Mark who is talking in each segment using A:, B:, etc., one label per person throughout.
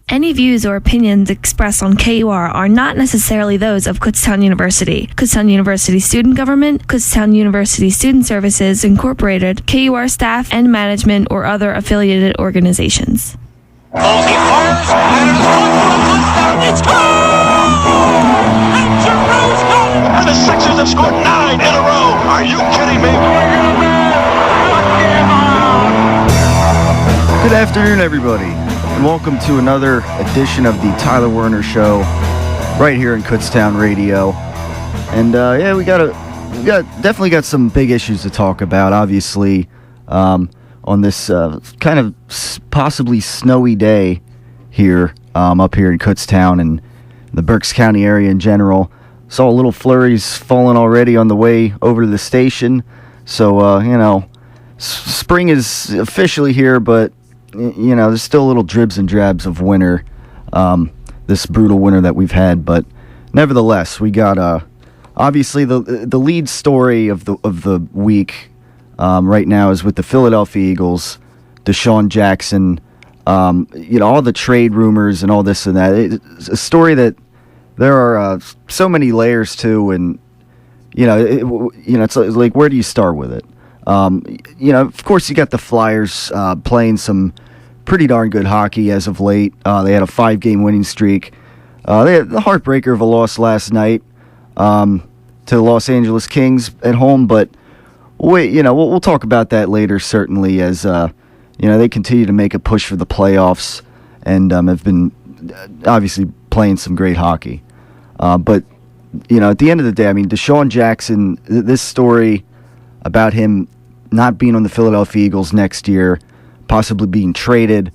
A: Any views or opinions expressed on KUR are not necessarily those of Kutztown University, Kutztown University Student Government, Kutztown University Student Services Incorporated, KUR staff and management, or other affiliated organizations.
B: He fires, and it's good for a touchdown. It's gone! And Giroux's gone! And the Sixers have scored 9 in a row. Are you kidding me?
C: Good afternoon, everybody, and welcome to another edition of the Tyler Werner Show, right here in Kutztown Radio. And we definitely got some big issues to talk about. Obviously, on this kind of possibly snowy day here, up here in Kutztown and the Berks County area in general. Saw little flurries falling already on the way over to the station. So spring is officially here, but there's still little dribs and drabs of winter, this brutal winter that we've had. But nevertheless, we got obviously the lead story of the week right now is with the Philadelphia Eagles, Deshaun Jackson, all the trade rumors and all this and that. It's a story that there are so many layers to, and it's like, where do you start with it? Of course, you got the Flyers playing some pretty darn good hockey as of late. They had a 5-game winning streak. They had the heartbreaker of a loss last night to the Los Angeles Kings at home, but we'll talk about that later, certainly, as they continue to make a push for the playoffs and have been obviously playing some great hockey. But at the end of the day, I mean, Deshaun Jackson, this story about him not being on the Philadelphia Eagles next year, possibly being traded,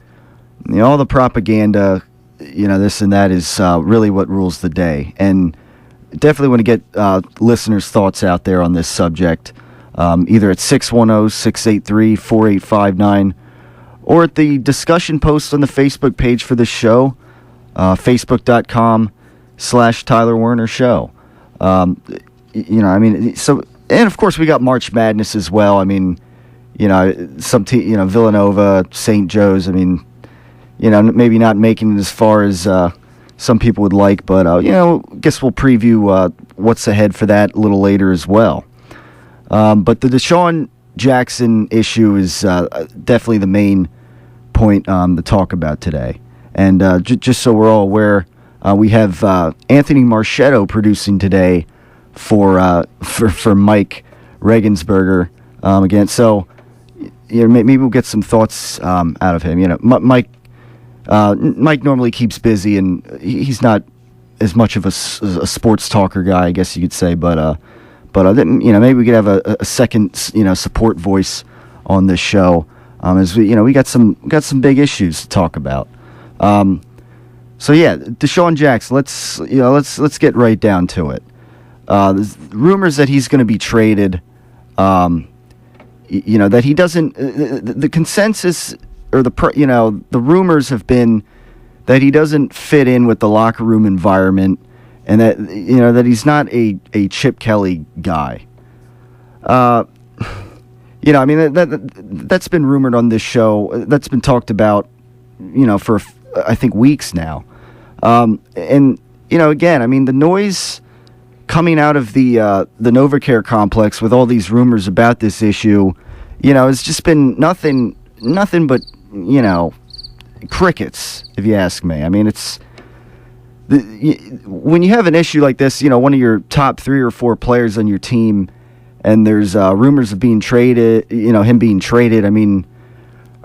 C: all the propaganda, this and that is really what rules the day. And definitely want to get listeners' thoughts out there on this subject, either at 610-683-4859 or at the discussion post on the Facebook page for the show, facebook.com/Tyler Werner Show. And of course, we got March Madness as well. I mean, some Villanova, St. Joe's. I mean, maybe not making it as far as some people would like, but guess we'll preview what's ahead for that a little later as well. But the Deshaun Jackson issue is definitely the main point to talk about today. And just so we're all aware, we have Anthony Marchetto producing today for Mike Regensberger again. So maybe we'll get some thoughts out of him. Mike normally keeps busy, and he's not as much of a sports talker guy, I guess you could say. But maybe we could have a second support voice on this show, as we got some big issues to talk about. So yeah, Deshaun Jackson. Let's get right down to it. There's rumors that he's going to be traded. That he doesn't. The consensus or the rumors have been that he doesn't fit in with the locker room environment, and that that he's not a Chip Kelly guy. That's been rumored on this show. That's been talked about, for I think weeks now. Again, I mean, the noise coming out of the NovaCare complex with all these rumors about this issue, it's just been nothing but crickets, if you ask me. I mean, it's when you have an issue like this, one of your top 3 or 4 players on your team, and there's rumors of being traded, him being traded. I mean,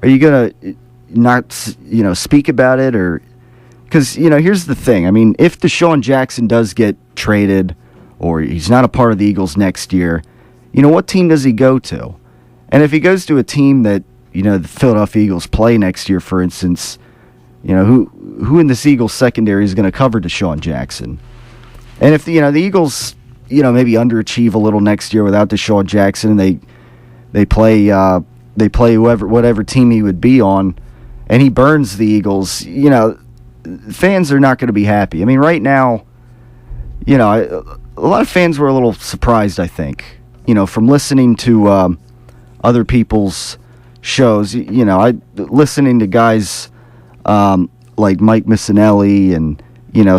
C: are you gonna not speak about it, or because here's the thing. I mean, if Deshaun Jackson does get traded, or he's not a part of the Eagles next year, what team does he go to? And if he goes to a team that, the Philadelphia Eagles play next year, for instance, who in this Eagles secondary is going to cover Deshaun Jackson? And if the Eagles, maybe underachieve a little next year without Deshaun Jackson, and they play whatever team he would be on, and he burns the Eagles, fans are not going to be happy. I mean, right now, a lot of fans were a little surprised, I think, from listening to other people's shows. Listening to guys like Mike Missinelli and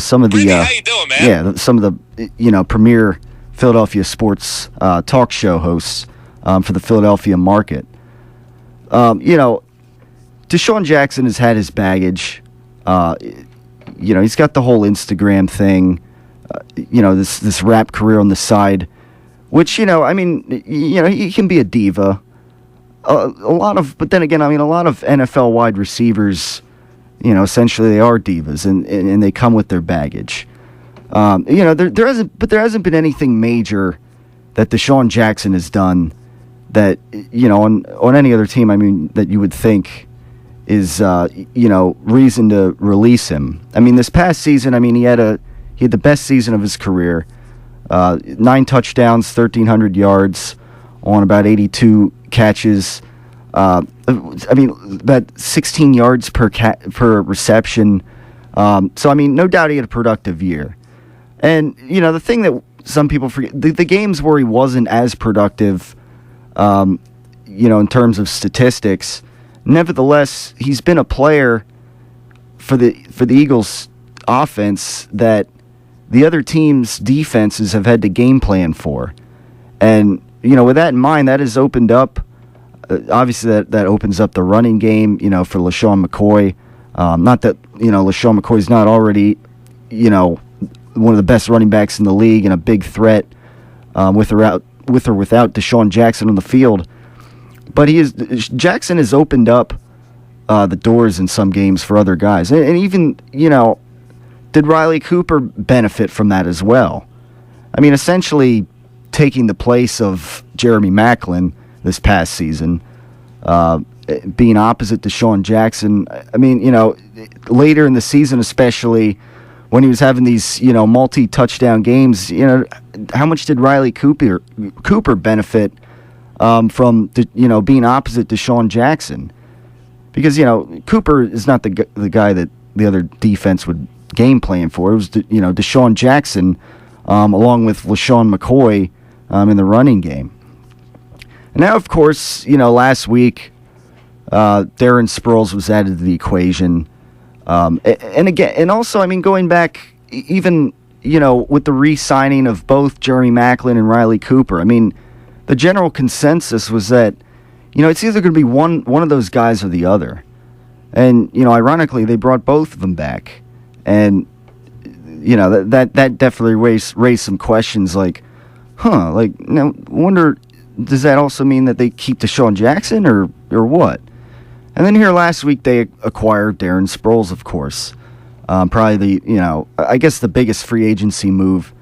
C: some of the
B: how you doing, man?
C: some of the premier Philadelphia sports talk show hosts for the Philadelphia market. Deshaun Jackson has had his baggage. He's got the whole Instagram thing. This rap career on the side, which he can be a diva. But then again, a lot of NFL wide receivers, essentially they are divas, and they come with their baggage. There hasn't been anything major that Deshaun Jackson has done that on any other team. That you would think is reason to release him. This past season, he had the best season of his career. 9 touchdowns, 1,300 yards on about 82 catches. About 16 yards per reception. So no doubt he had a productive year. And the thing that some people forget, the games where he wasn't as productive, in terms of statistics, nevertheless, he's been a player for the Eagles' offense that the other teams' defenses have had to game plan for. And, with that in mind, that has opened up, obviously that opens up the running game, for LaShawn McCoy. Not that, LaShawn McCoy's not already, one of the best running backs in the league and a big threat with or without Deshaun Jackson on the field. But Jackson has opened up the doors in some games for other guys. And even, did Riley Cooper benefit from that as well? Essentially taking the place of Jeremy Maclin this past season, being opposite Deshaun Jackson. Later in the season, especially when he was having these, multi-touchdown games, how much did Riley Cooper benefit from being opposite Deshaun Jackson? Because Cooper is not the guy that the other defense would game plan for. It was Deshaun Jackson along with LaShawn McCoy in the running game. And now, of course, last week Darren Sproles was added to the equation. And also, going back, even, with the re-signing of both Jeremy Maclin and Riley Cooper, the general consensus was that, it's either going to be one of those guys or the other. And, ironically, they brought both of them back. And, that definitely raised some questions like, wonder, does that also mean that they keep Deshaun Jackson or what? And then here last week they acquired Darren Sproles, of course. Probably I guess the biggest free agency move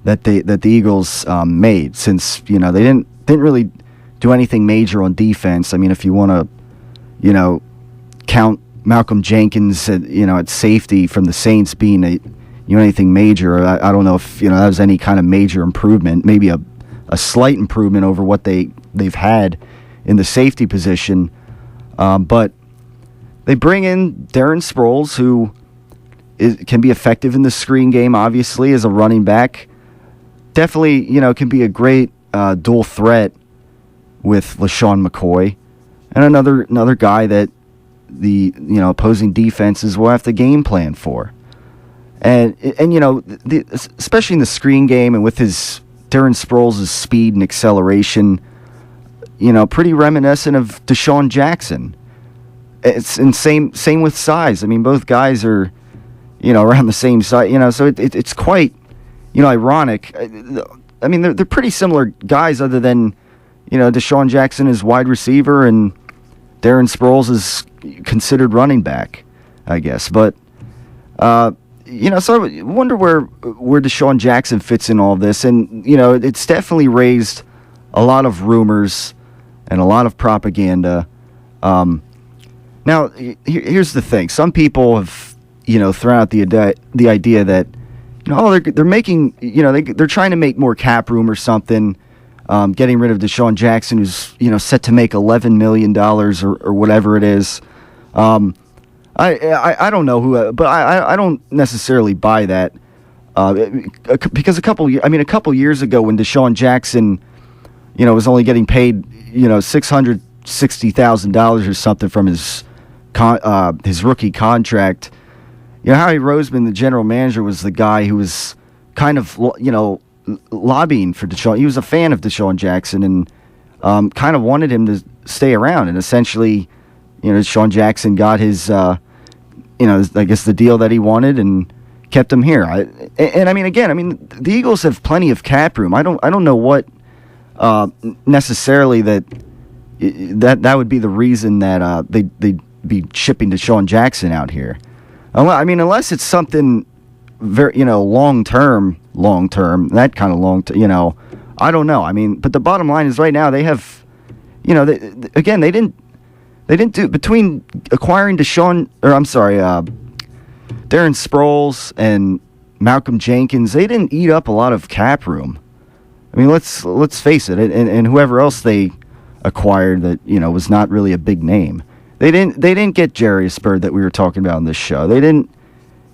C: that the Eagles made, since they didn't really do anything major on defense. If you want to count Malcolm Jenkins at safety from the Saints being anything major, I don't know if that was any kind of major improvement. Maybe a slight improvement over what they've had in the safety position. But they bring in Darren Sproles, who can be effective in the screen game, obviously, as a running back. Definitely, can be a great dual threat with LaShawn McCoy. And another guy that the opposing defenses will have to game plan for. And especially in the screen game and with Darren Sproles' speed and acceleration, pretty reminiscent of Deshaun Jackson. It's same with size. Both guys are, around the same size. So it's quite, ironic. They're pretty similar guys, other than, Deshaun Jackson is wide receiver and Darren Sproles is considered running back, I guess. But so I wonder where Deshaun Jackson fits in all of this, and it's definitely raised a lot of rumors and a lot of propaganda. Now, here's the thing: some people have, thrown out the idea that, they're making, they're trying to make more cap room or something, getting rid of Deshaun Jackson, who's set to make $11 million or whatever it is. I don't know who, but I don't necessarily buy that, because a couple years ago when Deshaun Jackson, was only getting paid, $660,000 or something from his rookie contract, Howie Roseman, the general manager, was the guy who was kind of, lobbying for Deshaun. He was a fan of Deshaun Jackson and kind of wanted him to stay around. And essentially, Deshaun Jackson got his, I guess the deal that he wanted and kept him here. The Eagles have plenty of cap room. I don't know what necessarily that would be the reason that they'd be shipping Deshaun Jackson out here. Unless it's something very, long term, that kind of long term, I don't know. But the bottom line is right now they have, they didn't do between acquiring Darren Sproles and Malcolm Jenkins, they didn't eat up a lot of cap room. Let's face it, and whoever else they acquired that was not really a big name. They didn't get Jarius Byrd that we were talking about on this show. They didn't,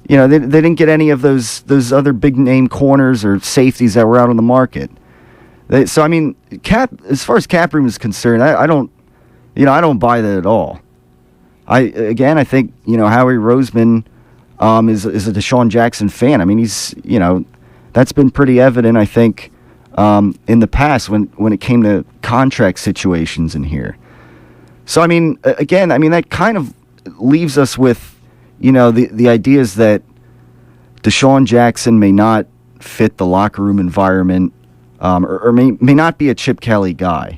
C: they didn't get any of those other big name corners or safeties that were out on the market. As far as cap room is concerned, I don't buy that at all. I think Howie Roseman is a Deshaun Jackson fan. He's that's been pretty evident. I think in the past when it came to contract situations in here. So that kind of leaves us with the ideas that Deshaun Jackson may not fit the locker room environment, or may not be a Chip Kelly guy.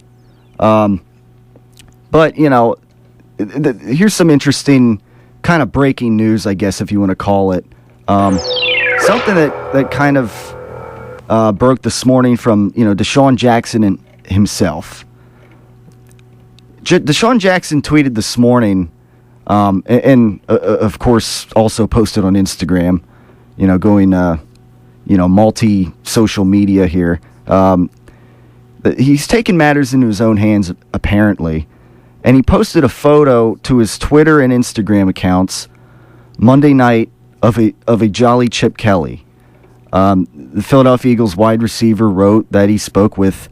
C: But here's some interesting kind of breaking news, I guess, if you want to call it. Something that kind of broke this morning from Deshaun Jackson himself. Deshaun Jackson tweeted this morning, and of course also posted on Instagram. Going multi-social media here. He's taken matters into his own hands apparently, and he posted a photo to his Twitter and Instagram accounts Monday night of a jolly Chip Kelly. The Philadelphia Eagles wide receiver wrote that he spoke with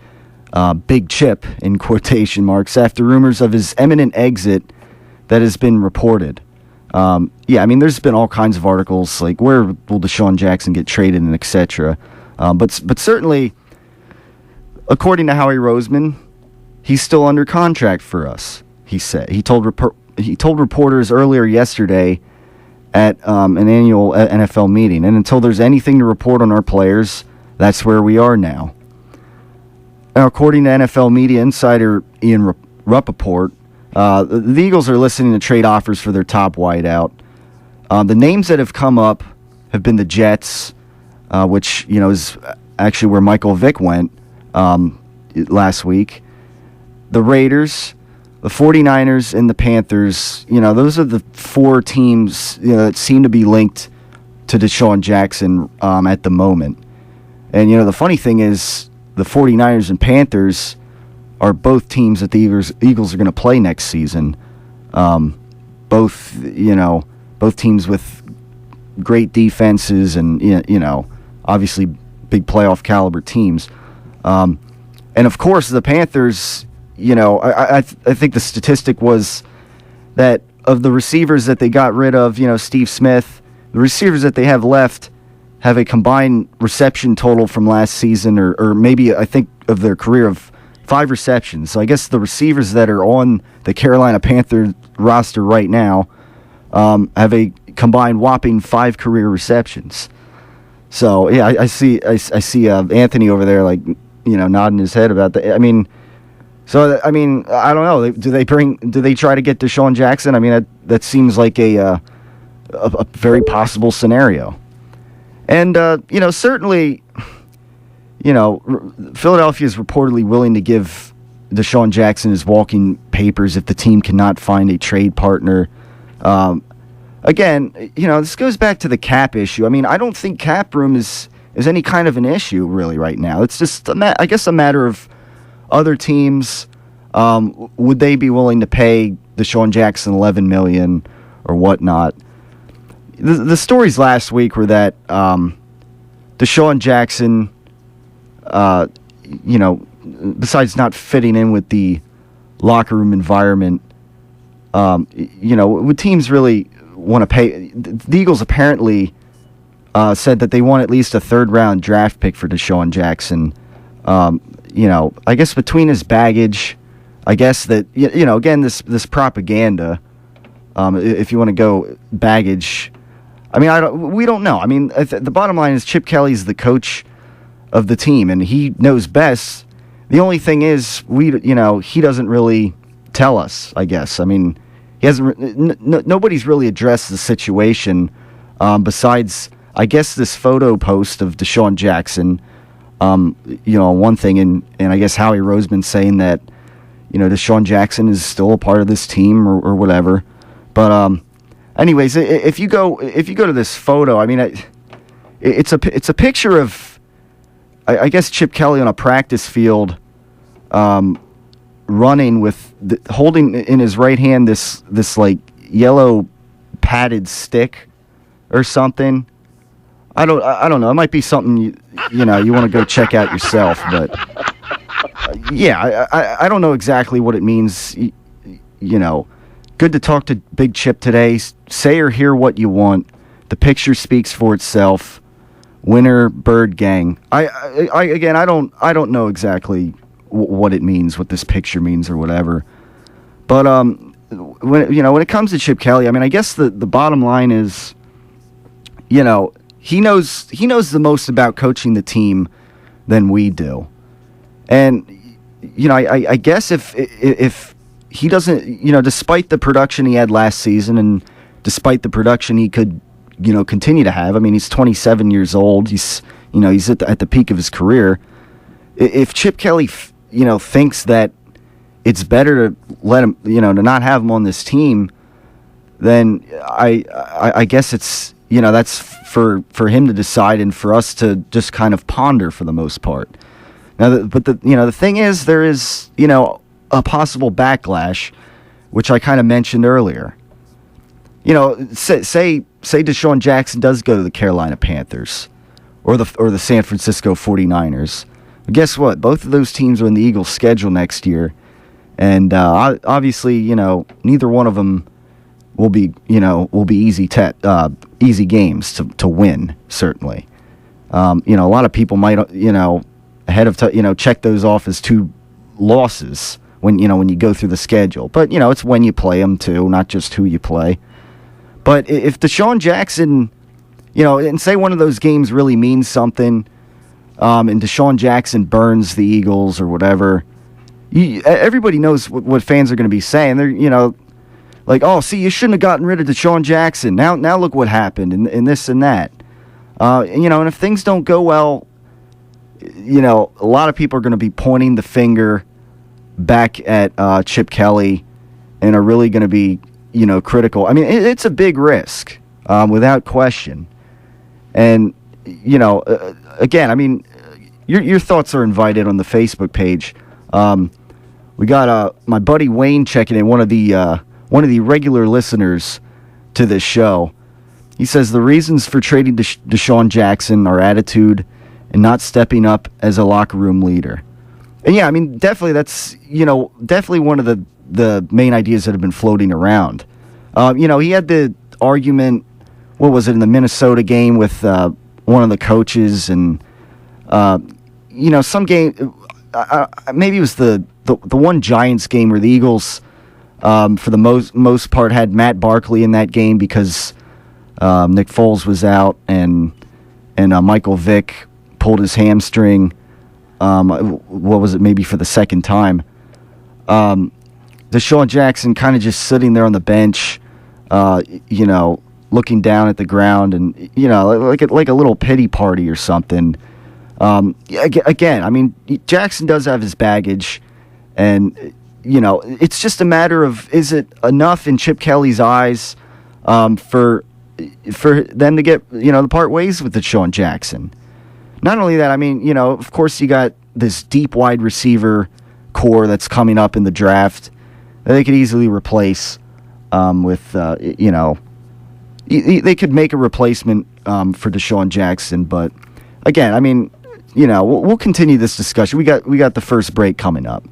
C: Big Chip, in quotation marks, after rumors of his imminent exit that has been reported. There's been all kinds of articles like where will Deshaun Jackson get traded and etc. But certainly, according to Howie Roseman, he's still under contract for us. He said he told reporters earlier yesterday at an annual NFL meeting, and until there's anything to report on our players, that's where we are now. Now, according to NFL media insider Ian Rappaport, the Eagles are listening to trade offers for their top wideout. The names that have come up have been the Jets, which is actually where Michael Vick went last week. The Raiders, the 49ers, and the Panthers. Those are the four teams that seem to be linked to Deshaun Jackson at the moment. And the funny thing is, the 49ers and Panthers are both teams that the Eagles are going to play next season. Both teams with great defenses and, obviously big playoff caliber teams. And of course, the Panthers, I think the statistic was that of the receivers that they got rid of, Steve Smith, the receivers that they have left have a combined reception total from last season, or maybe I think of their career of 5 receptions. So I guess the receivers that are on the Carolina Panthers roster right now have a combined whopping 5 career receptions. So yeah, I see Anthony over there nodding his head about that. I don't know. Do they try to get Deshaun Jackson? That seems like a very possible scenario. And certainly, Philadelphia is reportedly willing to give Deshaun Jackson his walking papers if the team cannot find a trade partner. Again, this goes back to the cap issue. I don't think cap room is any kind of an issue really right now. It's just, I guess, a matter of other teams. Would they be willing to pay Deshaun Jackson $11 million or whatnot? The stories last week were that Deshaun Jackson, besides not fitting in with the locker room environment, would teams really want to pay. The Eagles apparently said that they want at least a third-round draft pick for Deshaun Jackson. I guess between his baggage, I guess that again this propaganda. If you want to go baggage, I mean we don't know. I mean the bottom line is Chip Kelly's the coach of the team and he knows best. The only thing is he doesn't really tell us. I guess. I mean he hasn't. Nobody's really addressed the situation besides I guess this photo post of Deshaun Jackson. One thing, and I guess Howie Roseman saying that, Deshaun Jackson is still a part of this team or whatever. But anyways, if you go to this photo, I mean, it's a picture of, I guess Chip Kelly on a practice field, running with holding in his right hand this like yellow padded stick or something. I don't know. It might be something you want to go check out yourself, but I don't know exactly what it means. Good to talk to Big Chip today. Say or hear what you want. The picture speaks for itself. Winner, Bird Gang. I don't know exactly what it means, what this picture means or whatever. But when it comes to Chip Kelly, I mean, I guess the bottom line is, he knows the most about coaching the team than we do. And I guess if he doesn't, despite the production he had last season and despite the production he could, continue to have. I mean, he's 27 years old. He's at the peak of his career. If Chip Kelly, thinks that it's better to let him, to not have him on this team, then I guess it's, that's for him to decide and for us to just kind of ponder for the most part. Now, the thing is, there is, a possible backlash, which I kind of mentioned earlier. Say Deshaun Jackson does go to the Carolina Panthers or the San Francisco 49ers. But guess what? Both of those teams are in the Eagles' schedule next year. And obviously, neither one of them will be easy games to win, certainly. A lot of people might, ahead of check those off as two losses when you go through the schedule. But, it's when you play them too, not just who you play. But if Deshaun Jackson, and say one of those games really means something, and Deshaun Jackson burns the Eagles or whatever, everybody knows what fans are going to be saying. They're, like, oh, see, you shouldn't have gotten rid of Deshaun Jackson. Now look what happened, and this and that. And if things don't go well, a lot of people are going to be pointing the finger back at Chip Kelly and are really going to be, critical. I mean, it's a big risk, without question. And, again, I mean, your thoughts are invited on the Facebook page. We got my buddy Wayne checking in, one of the regular listeners to this show. He says the reasons for trading Deshaun Jackson are attitude and not stepping up as a locker room leader. And yeah, I mean, definitely that's, definitely one of the main ideas that have been floating around. He had the argument, what was it, in the Minnesota game with one of the coaches and, some game, maybe it was the one Giants game where the Eagles, for the most part, had Matt Barkley in that game because Nick Foles was out and Michael Vick pulled his hamstring. What was it? Maybe for the second time. Deshaun Jackson kind of just sitting there on the bench, looking down at the ground and like a little pity party or something. Again, I mean, Jackson does have his baggage, and it's just a matter of, is it enough in Chip Kelly's eyes for them to get to part ways with Deshaun Jackson. Not only that, I mean, of course you got this deep wide receiver core that's coming up in the draft that they could easily replace with they could make a replacement for Deshaun Jackson. But again, I mean, we'll continue this discussion. We got the first break coming up.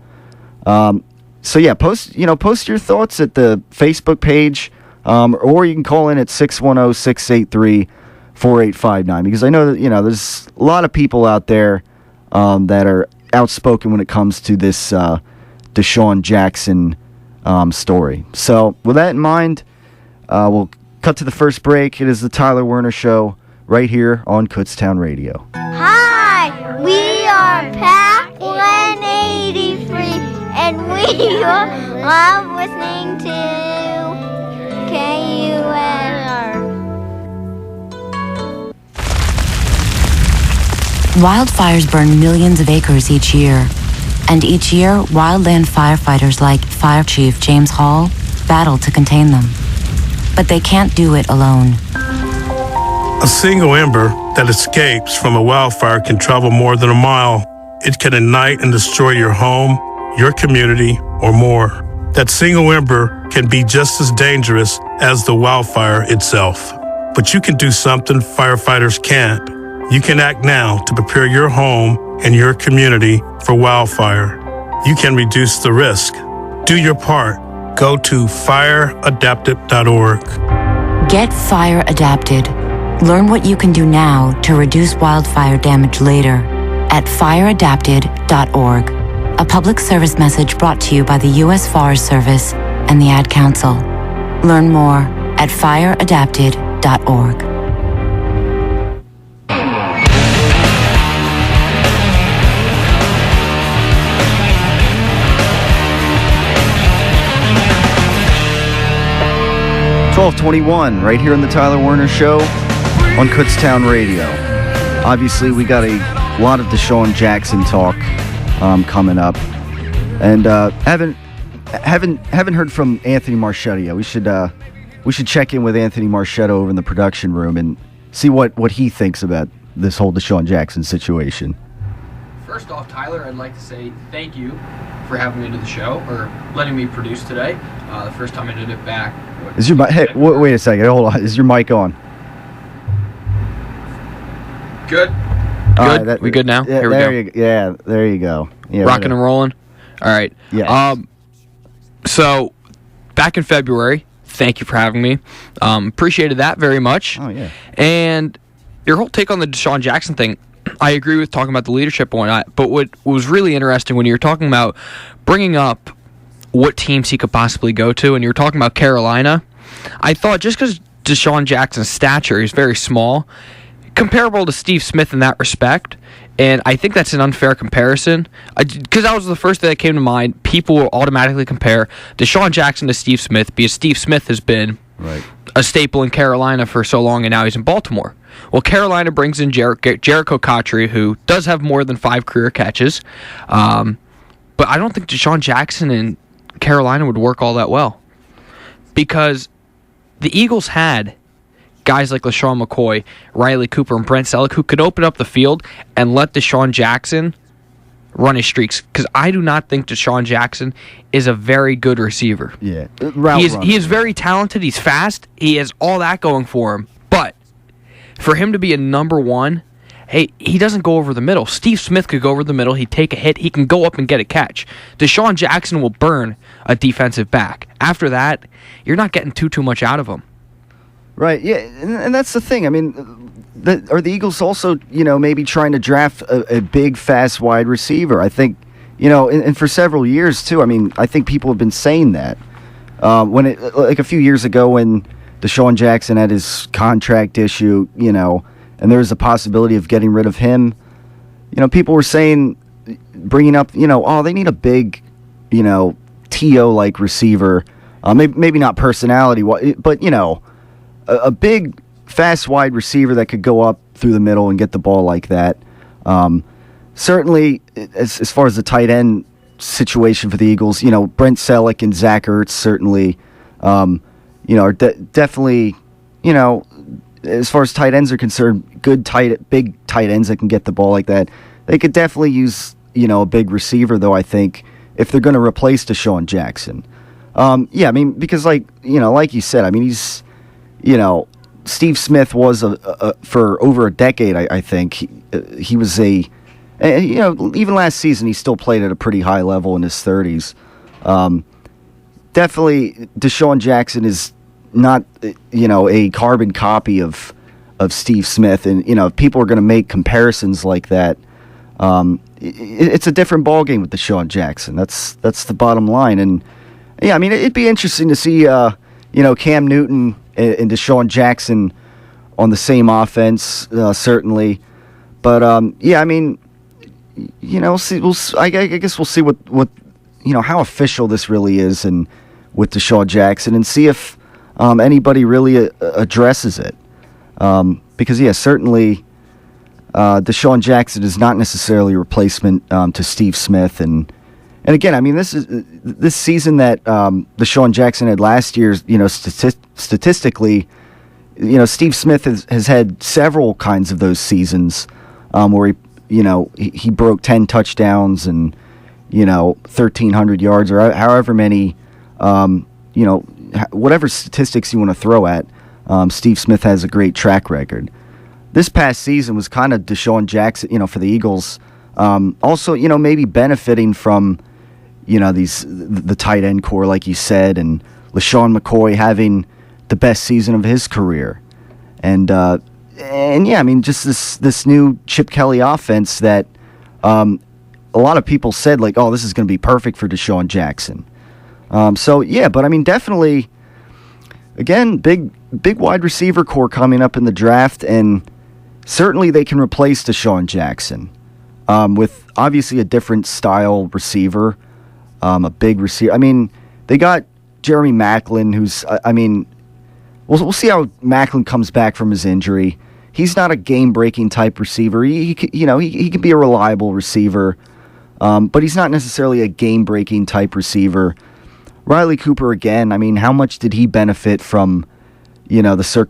C: So yeah, post your thoughts at the Facebook page Or you can call in at 610-683-4859, because I know that, there's a lot of people out there that are outspoken when it comes to this Deshaun Jackson story. So with that in mind, we'll cut to the first break. It is the Tyler Werner Show right here on Kutztown Radio.
D: Hi, we are Pack 183, and we love listening to KUNR.
E: Wildfires burn millions of acres each year. And each year, wildland firefighters like Fire Chief James Hall battle to contain them. But they can't do it alone.
F: A single ember that escapes from a wildfire can travel more than a mile. It can ignite and destroy your home, your community, or more. That single ember can be just as dangerous as the wildfire itself. But you can do something firefighters can't. You can act now to prepare your home and your community for wildfire. You can reduce the risk. Do your part. Go to fireadapted.org.
E: Get fire adapted. Learn what you can do now to reduce wildfire damage later at fireadapted.org. A public service message brought to you by the U.S. Forest Service and the Ad Council. Learn more at fireadapted.org.
C: .1221 right here on the Tyler Werner Show on Kutztown Radio. Obviously, we got a lot of Deshaun Jackson talk coming up, and haven't heard from Anthony Marchetta yet. We should check in with Anthony Marchetta over in the production room and see what he thinks about this whole Deshaun Jackson situation.
G: First off, Tyler, I'd like to say thank you for having me to the show, or letting me produce today. The first time I did it back.
C: Is your mic? Hey, wait a second. Hold on. Is your mic on?
G: Good.
H: Good. We good now?
C: Yeah,
H: Here we go.
C: There you go. Yeah,
H: Rocking and rolling. All right.
C: Yeah.
H: So, back in February, thank you for having me. Appreciated that very much.
C: Oh yeah.
H: And your whole take on the Deshaun Jackson thing, I agree with talking about the leadership and whatnot. But what was really interesting when you were talking about bringing up what teams he could possibly go to, and you were talking about Carolina, I thought just because Deshaun Jackson's stature is very small, comparable to Steve Smith in that respect, and I think that's an unfair comparison, because that was the first thing that came to mind. People will automatically compare Deshaun Jackson to Steve Smith because Steve Smith has been a staple in Carolina for so long, and now he's in Baltimore. Well, Carolina brings in Jericho Cotchery, who does have more than 5 career catches, but I don't think Deshaun Jackson in Carolina would work all that well, because the Eagles had guys like LaShawn McCoy, Riley Cooper, and Brent Selleck who could open up the field and let Deshaun Jackson run his streaks, because I do not think Deshaun Jackson is a very good receiver.
C: Yeah.
H: He is very talented. He's fast. He has all that going for him. But for him to be a number one, hey, he doesn't go over the middle. Steve Smith could go over the middle. He'd take a hit. He can go up and get a catch. Deshaun Jackson will burn a defensive back. After that, you're not getting too much out of him.
C: Right, yeah, and that's the thing. I mean, are the Eagles also, maybe trying to draft a big, fast wide receiver? I think, and for several years, too. I mean, I think people have been saying that. Like a few years ago when Deshaun Jackson had his contract issue, and there was a possibility of getting rid of him, people were saying, bringing up, they need a big, T.O.-like receiver. Maybe not personality, but, a big, fast wide receiver that could go up through the middle and get the ball like that. Certainly, as far as the tight end situation for the Eagles, Brent Selleck and Zach Ertz certainly, are definitely, as far as tight ends are concerned, big tight ends that can get the ball like that. They could definitely use, a big receiver, though, I think, if they're going to replace Deshaun Jackson. Because like you said, I mean, he's, Steve Smith was for over a decade, I think. He was even last season, he still played at a pretty high level in his 30s. Definitely, Deshaun Jackson is, not a carbon copy of Steve Smith, and if people are going to make comparisons like that, it's a different ballgame with Deshaun Jackson. That's the bottom line. And yeah, I mean, it'd be interesting to see Cam Newton and Deshaun Jackson on the same offense, certainly. But yeah, I mean, I guess we'll see what how official this really is, and with Deshaun Jackson, and see if anybody really addresses it. Because yeah, certainly Deshaun Jackson is not necessarily a replacement to Steve Smith, and again, I mean, this season that Deshaun Jackson had last year. Statistically, Steve Smith has had several kinds of those seasons where he broke 10 touchdowns and 1,300 yards, or however many whatever statistics you want to throw at. Steve Smith has a great track record. This past season was kind of Deshaun Jackson, for the Eagles. Also, maybe benefiting from, the tight end core, like you said, and LaShawn McCoy having the best season of his career. And yeah, I mean, just this new Chip Kelly offense that a lot of people said, like, oh, this is going to be perfect for Deshaun Jackson. So, yeah, but I mean, definitely, again, big wide receiver core coming up in the draft, and certainly they can replace Deshaun Jackson with obviously a different style receiver, a big receiver. I mean, they got Jeremy Maclin, who's, I mean, we'll see how Maclin comes back from his injury. He's not a game-breaking type receiver. He can be a reliable receiver, but he's not necessarily a game-breaking type receiver. Riley Cooper, again, I mean, how much did he benefit from,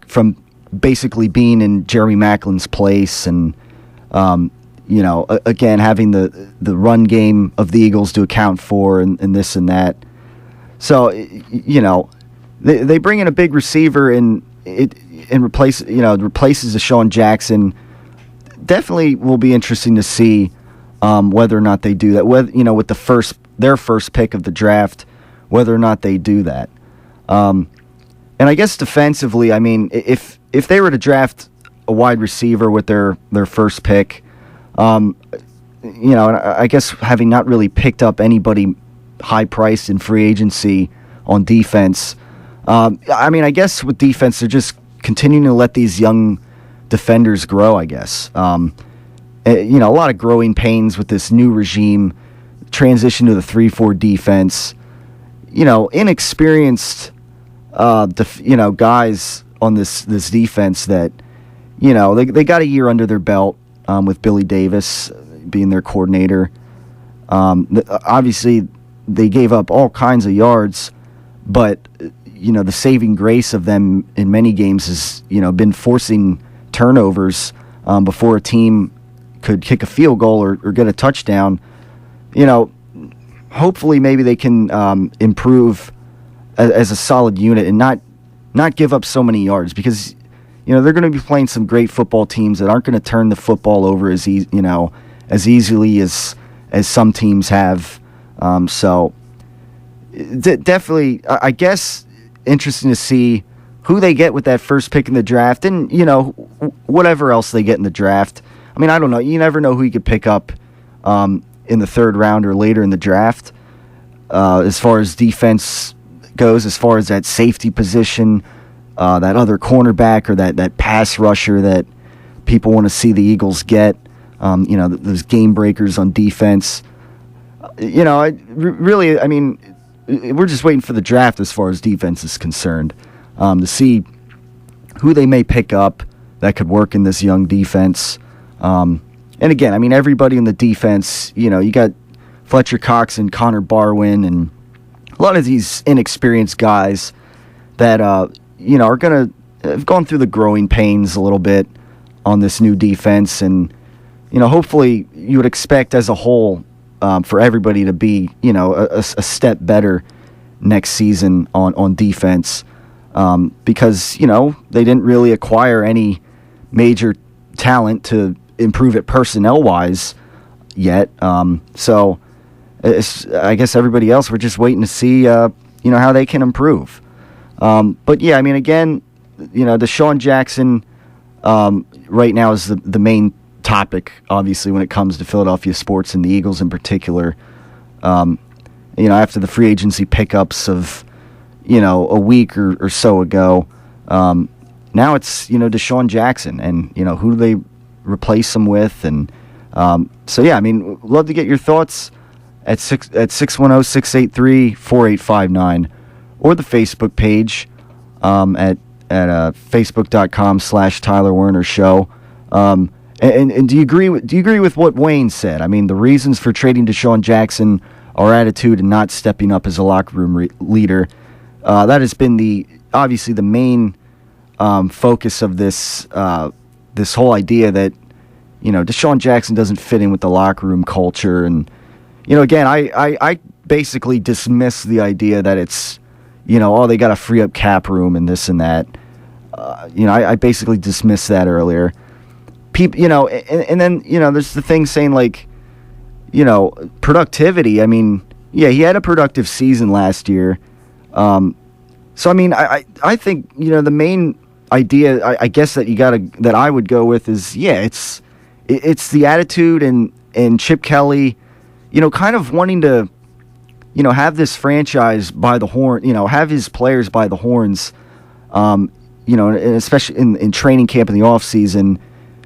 C: from basically being in Jeremy Maclin's place, and again, having the run game of the Eagles to account for, and this and that. So they bring in a big receiver and replaces Deshaun Jackson. Definitely will be interesting to see whether or not they do that. Whether with their first pick of the draft, whether or not they do that. And I guess defensively, I mean, if they were to draft a wide receiver with their first pick, and I guess having not really picked up anybody high priced in free agency on defense, I mean, I guess with defense, they're just continuing to let these young defenders grow, I guess. A lot of growing pains with this new regime, transition to the 3-4 defense. Inexperienced, guys on this defense that, they got a year under their belt with Billy Davis being their coordinator. Obviously, they gave up all kinds of yards, but, the saving grace of them in many games has, been forcing turnovers before a team could kick a field goal or get a touchdown. Hopefully maybe they can improve as a solid unit and not give up so many yards, because they're going to be playing some great football teams that aren't going to turn the football over as easily as some teams have. So definitely, I guess, interesting to see who they get with that first pick in the draft, and whatever else they get in the draft. I mean, I don't know. You never know who you could pick up in the third round or later in the draft. As far as defense goes, as far as that safety position, that other cornerback or that pass rusher that people want to see the Eagles get, those game breakers on defense. Really, I mean, we're just waiting for the draft as far as defense is concerned, to see who they may pick up that could work in this young defense. And again, I mean, everybody in the defense, you got Fletcher Cox and Connor Barwin and a lot of these inexperienced guys that, are going to have gone through the growing pains a little bit on this new defense. And, hopefully you would expect as a whole for everybody to be, a step better next season on defense, because, they didn't really acquire any major talent to improve it personnel-wise yet. So I guess everybody else, we're just waiting to see, how they can improve. But yeah, I mean, again, Deshaun Jackson right now is the main topic, obviously, when it comes to Philadelphia sports and the Eagles in particular. After the free agency pickups of, a week or so ago, now it's, Deshaun Jackson and, who do they replace him with? And so, yeah, I mean, love to get your thoughts at 610-683-4859 or the Facebook page at facebook.com/Tyler Werner Show. And do you agree with what Wayne said? I mean, the reasons for trading Deshaun Jackson are attitude and not stepping up as a locker room leader. That has been obviously the main focus of this whole idea that Deshaun Jackson doesn't fit in with the locker room culture. And again, I basically dismiss the idea that it's they got to free up cap room and this and that. I basically dismissed that earlier. People, and then there's the thing saying like, productivity. I mean, yeah, he had a productive season last year. So I mean, I think the main idea I guess that I would go with is it's the attitude and Chip Kelly, kind of wanting to have this franchise by the horn, have his players by the horns, and especially in training camp in the off season,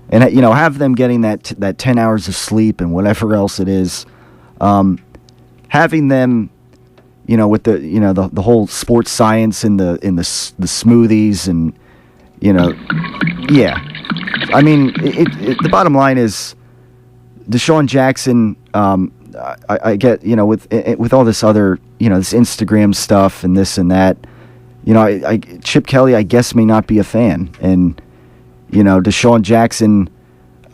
C: and have them getting that 10 hours of sleep and whatever else it is, having them, with the whole sports science and the smoothies and yeah, I mean the bottom line is Deshaun Jackson. I get with all this other this Instagram stuff and this and that, Chip Kelly I guess may not be a fan, and Deshaun Jackson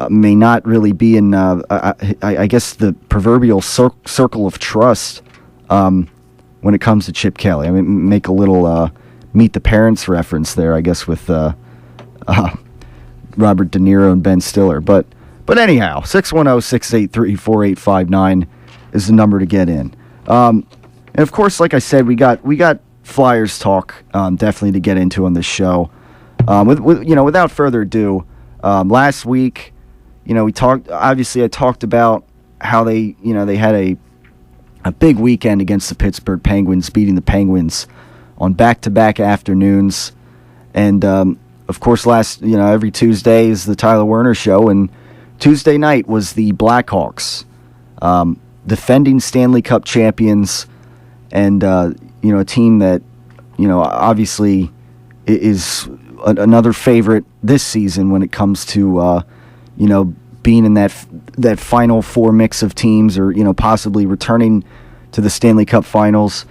C: may not really be in I guess the proverbial circle of trust when it comes to Chip Kelly. I mean, make a little Meet the Parents reference there, I guess, with Robert De Niro and Ben Stiller, but anyhow, 610-683-4859 is the number to get in. And of course, like I said, we got Flyers talk definitely to get into on this show. Without further ado, last week, we talked. Obviously, I talked about how they had a big weekend against the Pittsburgh Penguins, beating the Penguins on back-to-back afternoons, and of course, every Tuesday is the Tyler Werner Show, and Tuesday night was the Blackhawks, defending Stanley Cup champions, and a team that obviously is another favorite this season when it comes to being in that Final Four mix of teams, or possibly returning to the Stanley Cup Finals.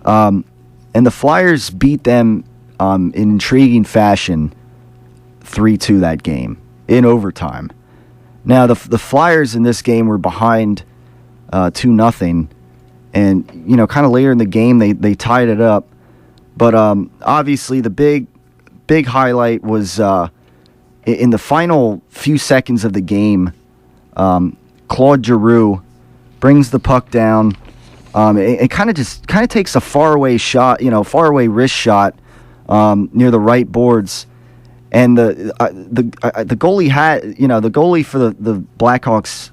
C: And the Flyers beat them in intriguing fashion, 3-2 that game in overtime. Now, the Flyers in this game were behind 2-0, and kind of later in the game they tied it up. But obviously the big highlight was in the final few seconds of the game. Claude Giroux brings the puck down. It kind of takes a faraway wrist shot near the right boards. And the goalie the goalie for the Blackhawks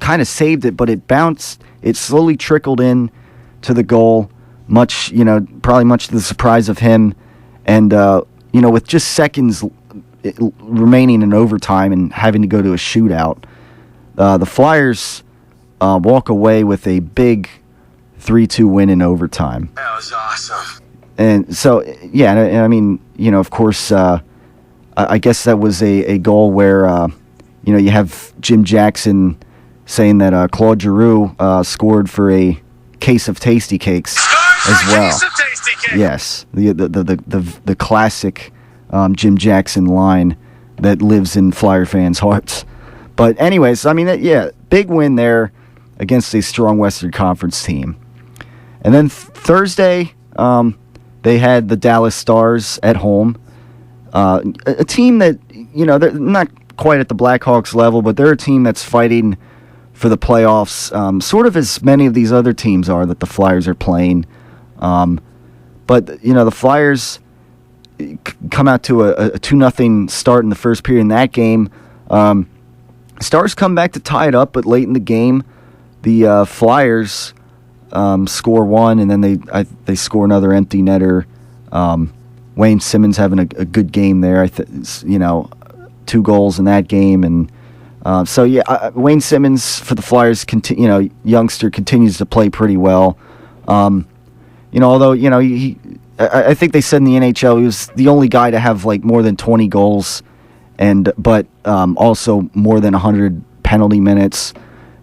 C: kind of saved it, but it bounced. It slowly trickled in to the goal, probably much to the surprise of him. And with just seconds remaining in overtime and having to go to a shootout, the Flyers walk away with a big 3-2 win in overtime.
B: That was awesome.
C: And so, yeah, and I mean, of course. I guess that was a goal where, you have Jim Jackson saying that Claude Giroux scored for a case of Tasty Cakes as well.
B: Case of Tasty Cakes.
C: Yes, the classic Jim Jackson line that lives in Flyer fans' hearts. But anyways, I mean, big win there against a strong Western Conference team. And then Thursday, they had the Dallas Stars at home. A team that, they're not quite at the Blackhawks level, but they're a team that's fighting for the playoffs, sort of as many of these other teams are that the Flyers are playing. But the Flyers come out to a 2-0 start in the first period in that game. Stars come back to tie it up, but late in the game, the Flyers score one, and then they score another empty netter. Wayne Simmons having a good game there. 2 goals in that game, and Wayne Simmons for the Flyers, youngster, continues to play pretty well. Although I think they said in the NHL he was the only guy to have like more than 20 goals, but also more than 100 penalty minutes,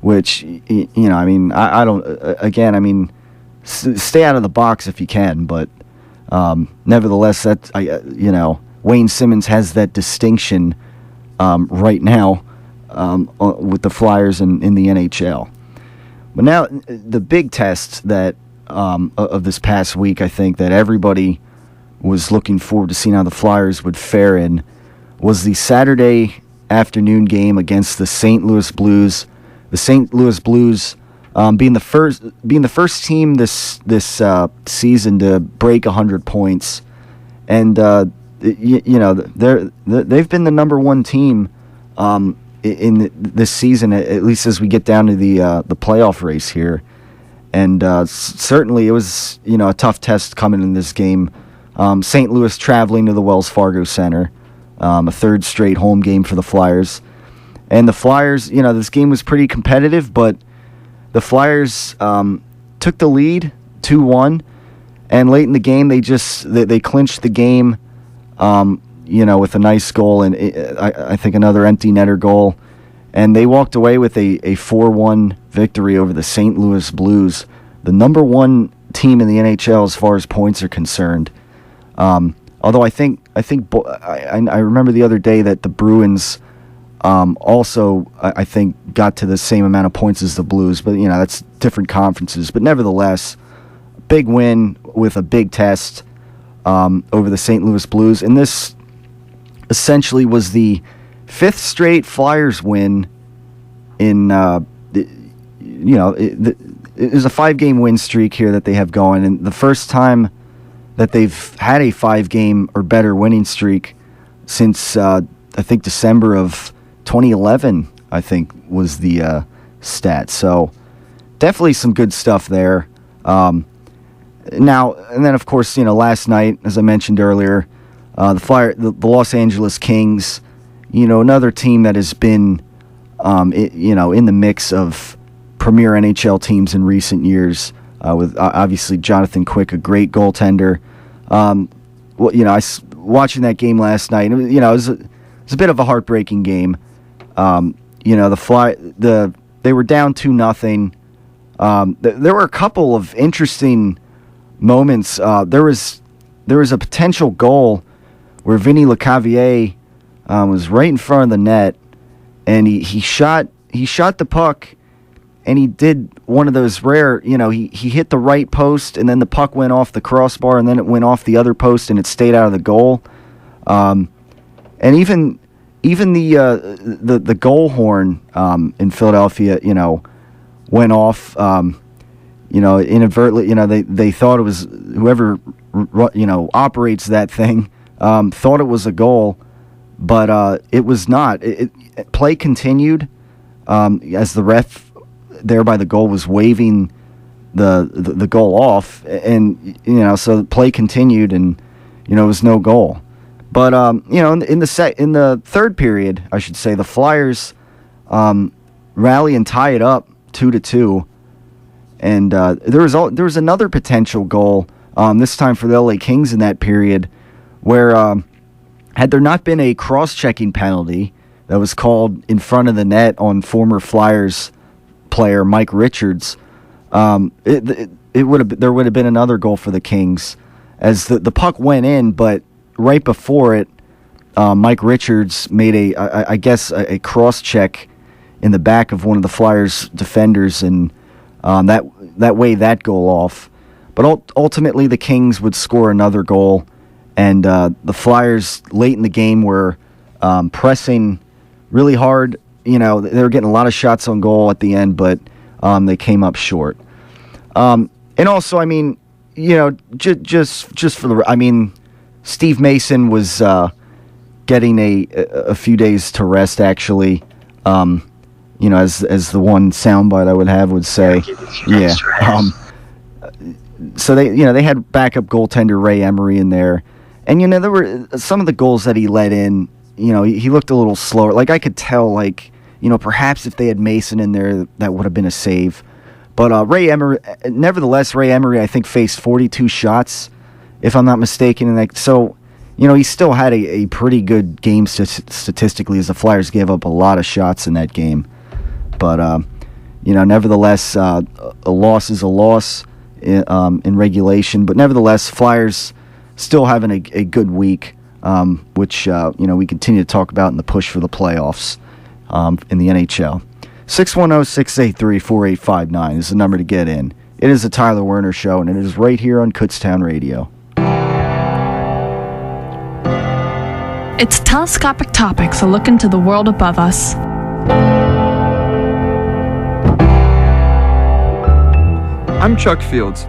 C: which I don't. Again, I mean, stay out of the box if you can, but nevertheless, Wayne Simmons has that distinction right now with the Flyers in the NHL. But now the big test that of this past week, I think that everybody was looking forward to seeing how the Flyers would fare in, was the Saturday afternoon game against the St. Louis Blues. The St. Louis Blues being the first team this season to break 100 points, and they've been the number one team in this season, at least as we get down to the playoff race here. And certainly it was a tough test coming in this game. St. Louis traveling to the Wells Fargo Center, a third straight home game for the Flyers. And the Flyers, this game was pretty competitive, but the Flyers took the lead 2-1, and late in the game they clinched the game, with a nice goal and I think another empty netter goal, and they walked away with a 4-1 victory over the St. Louis Blues, the number one team in the NHL as far as points are concerned. Although I remember the other day that the Bruins also I think got to the same amount of points as the Blues, but that's different conferences. But nevertheless, big win with a big test over the St. Louis Blues, and this essentially was the 5th straight Flyers win in it was a 5-game win streak here that they have going, and the first time that they've had a 5-game or better winning streak since I think December of 2011, I think was the stat. So definitely some good stuff there. Now, and then of course, last night, as I mentioned earlier, the Los Angeles Kings, another team that has been, in the mix of premier NHL teams in recent years, with obviously Jonathan Quick, a great goaltender. Watching that game last night, it was a bit of a heartbreaking game. They were down 2-0. There were a couple of interesting moments. There was a potential goal where Vinny Lecavalier was right in front of the net, and he shot the puck, and he did one of those rare, he hit the right post, and then the puck went off the crossbar, and then it went off the other post, and it stayed out of the goal. And even the goal horn in Philadelphia, went off. Inadvertently, they thought it was whoever operates that thing thought it was a goal, but it was not. Play continued as the ref there by the goal was waving the goal off, and so play continued, and it was no goal. But in the third period, I should say, the Flyers rally and tie it up 2-2, and there was another potential goal, this time for the LA Kings in that period, where had there not been a cross-checking penalty that was called in front of the net on former Flyers player Mike Richards, there would have been another goal for the Kings, as the puck went in, but right before it, Mike Richards made a cross check in the back of one of the Flyers defenders, and that way that goal off. But ultimately, the Kings would score another goal, and the Flyers late in the game were pressing really hard. They were getting a lot of shots on goal at the end, but they came up short. And also, just for the, I mean, Steve Mason was getting a few days to rest, actually. As the one soundbite I would have would say, yeah. So they had backup goaltender Ray Emery in there, and there were some of the goals that he let in. He looked a little slower. Like I could tell, perhaps if they had Mason in there, that would have been a save. But nevertheless, Ray Emery, I think, faced 42 shots, if I'm not mistaken. And so, he still had a pretty good game statistically, as the Flyers gave up a lot of shots in that game. But, nevertheless, a loss is a loss in regulation. But nevertheless, Flyers still having a good week, which, we continue to talk about in the push for the playoffs in the NHL. 610-683-4859 is the number to get in. It is the Tyler Werner Show, and it is right here on Kutztown Radio.
I: It's Telescopic Topics, a look into the world above us.
J: I'm Chuck Fields.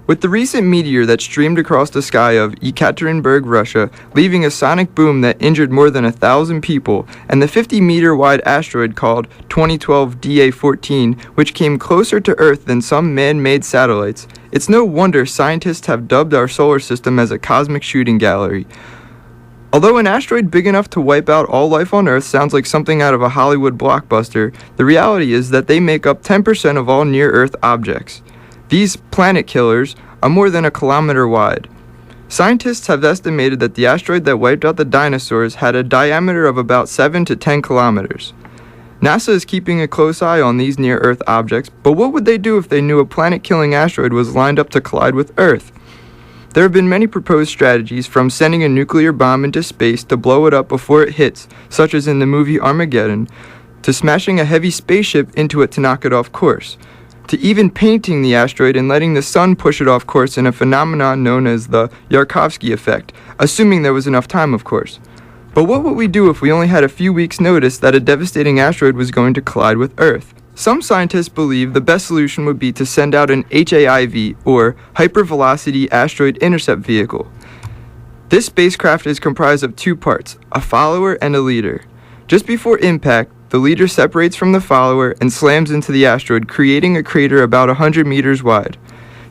J: With the recent meteor that streamed across the sky of Yekaterinburg, Russia, leaving a sonic boom that injured more than 1,000 people, and the 50-meter-wide asteroid called 2012 DA-14, which came closer to Earth than some man-made satellites, it's no wonder scientists have dubbed our solar system as a cosmic shooting gallery. Although an asteroid big enough to wipe out all life on Earth sounds like something out of a Hollywood blockbuster, the reality is that they make up 10% of all near-Earth objects. These planet killers are more than a kilometer wide. Scientists have estimated that the asteroid that wiped out the dinosaurs had a diameter of about 7 to 10 kilometers. NASA is keeping a close eye on these near-Earth objects, but what would they do if they knew a planet-killing asteroid was lined up to collide with Earth? There have been many proposed strategies, from sending a nuclear bomb into space to blow it up before it hits, such as in the movie Armageddon, to smashing a heavy spaceship into it to knock it off course, to even painting the asteroid and letting the sun push it off course in a phenomenon known as the Yarkovsky effect, assuming there was enough time, of course. But what would we do if we only had a few weeks' notice that a devastating asteroid was going to collide with Earth? Some scientists believe the best solution would be to send out an HAIV, or Hypervelocity Asteroid Intercept Vehicle. This spacecraft is comprised of two parts, a follower and a leader. Just before impact, the leader separates from the follower and slams into the asteroid, creating a crater about 100 meters wide.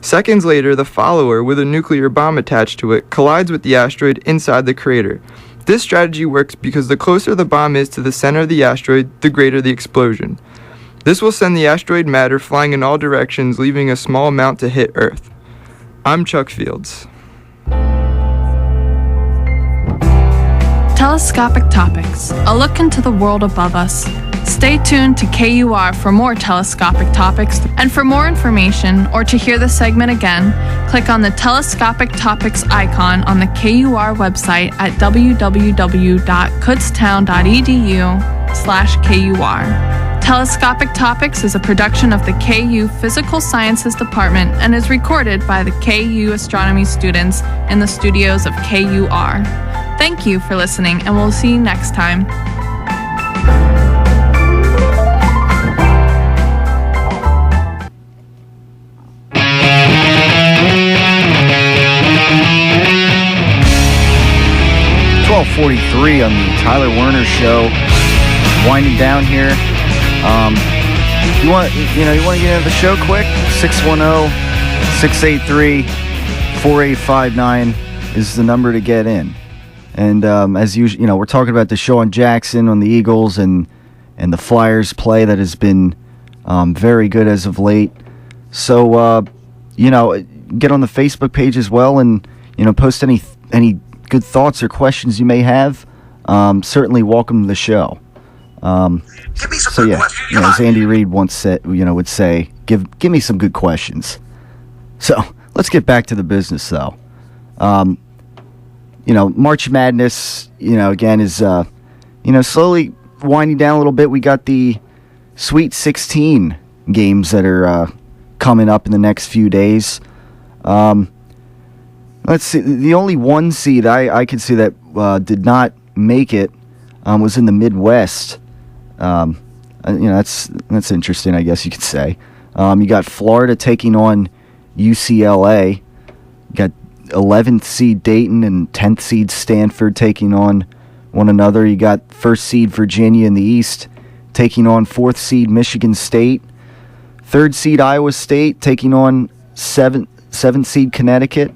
J: Seconds later, the follower, with a nuclear bomb attached to it, collides with the asteroid inside the crater. This strategy works because the closer the bomb is to the center of the asteroid, the greater the explosion. This will send the asteroid matter flying in all directions, leaving a small amount to hit Earth. I'm Chuck Fields.
I: Telescopic Topics, a look into the world above us. Stay tuned to KUR for more telescopic topics, and for more information or to hear the segment again, click on the Telescopic Topics icon on the KUR website at www.kutztown.edu/KUR. Telescopic Topics is a production of the KU Physical Sciences Department and is recorded by the KU astronomy students in the studios of KUR. Thank you for listening, and we'll see you next time.
C: .43 on the Tyler Werner Show. Winding down here. You want to get into the show quick? 610-683-4859 is the number to get in. And as usual, we're talking about the Sean Jackson on the Eagles and the Flyers play that has been very good as of late. So get on the Facebook page as well, and post any good thoughts or questions you may have. Certainly welcome to the show. As Andy Reid once said, would say, give me some good questions. So let's get back to the business, though. March Madness, again is, slowly winding down a little bit. We got the Sweet 16 games that are coming up in the next few days. Let's see. The only one seed I could see that did not make it was in the Midwest. That's interesting, I guess you could say. You got Florida taking on UCLA. You got 11th seed Dayton and 10th seed Stanford taking on one another. You got 1st seed Virginia in the East taking on 4th seed Michigan State. 3rd seed Iowa State taking on 7th seed Connecticut.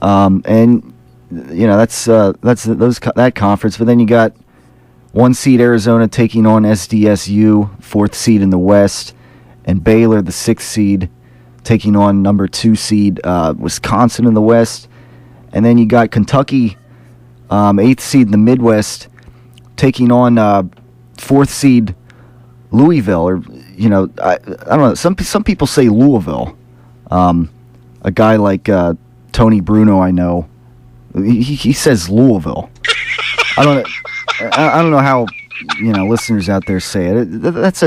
C: And that's that conference. But then you got 1 seed Arizona taking on SDSU, 4th seed in the West, and Baylor, the 6th seed, taking on number 2 seed Wisconsin in the West. And then you got Kentucky, 8th seed in the Midwest, taking on 4th seed Louisville, or I don't know. Some people say Louisville. A guy like Tony Bruno, I know, he says Louisville. I don't know how listeners out there say it. That's